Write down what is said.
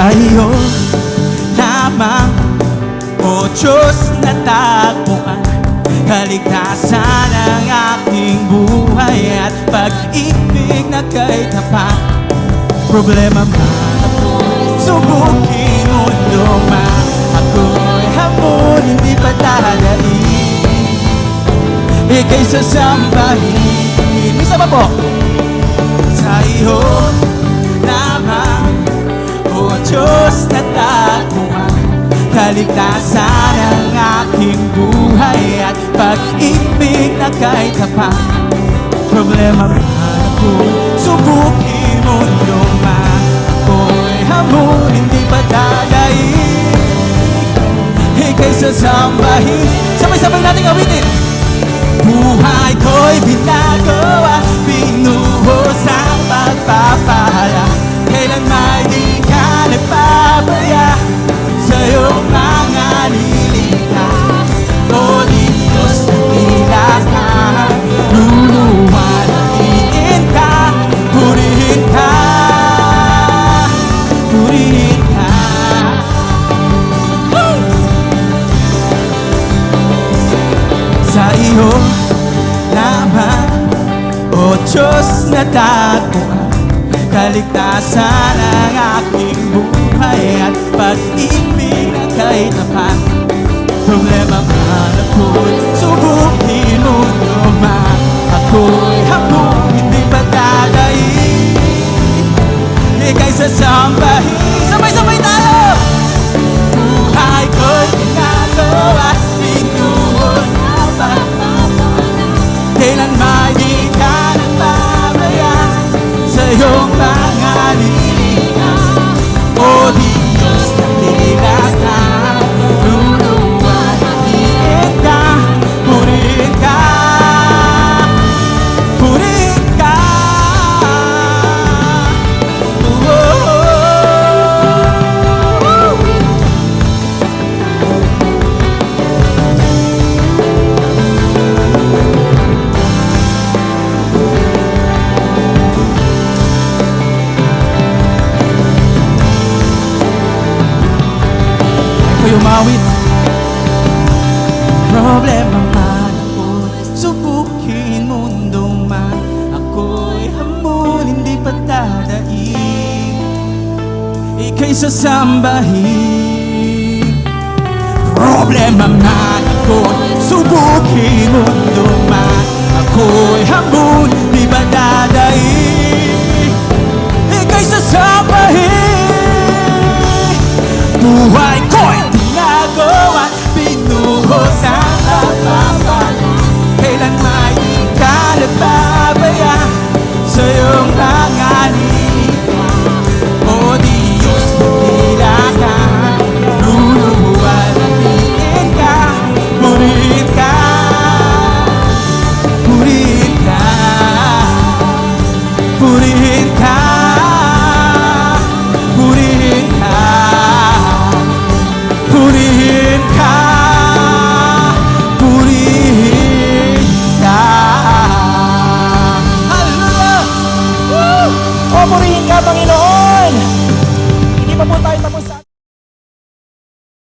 Sa iyo lamang, O Diyos, natagpuan kaligtasan ang aking buhay at pag-ibig na kay tapat. Problema man ako'y subukin, mundo man ako'y hamon, hindi pa dadaig. Ika'y sasambahin. Isa pa po. Sa iyo lamang, O Diyos, natagpuan kaligtasan ang aking buhay at pag-ibig na kay tapat. Problema man ako'y subukin, mundo man ako'y hamon, hindi pa dadaig. Ika'y sasambahin. Sabay-sabay nating awitin. Buhay ko'y binago at binuhos ang pagpapala. Kailan may di ka nagpapaya sa iyong mga nilikha. O Diyos, tila ka, luluwalhatiin ka, purihin ka, purihin ka. Sa iyo lamang, O Diyos, natagpuan kaligtasan ang aking buhay at pag-ibig na kay tapat. Problema man ako'y subukin, mundo man ako'y hamon, hindi pa dadaig. Ika'y sasambahin. Sabay-sabay tayo! Buhay ko'y ginagawa, binuhos ang pagpapala. Kailan may di ka nagpapaya sa iyong mga nilikha. O Diyos, tila ka, luluwalhatiin ka, purihin ka, purihin ka. Umawit. Problema man ako'y subukin, mundo man ako'y hamon, hindi pa dadaig. Ika'y sasambahin. Problema man ako'y subukin, mundo man ako'y hamon, hindi pa dadaig. Ika'y sasambahin. Buhay ko'y ginagawa,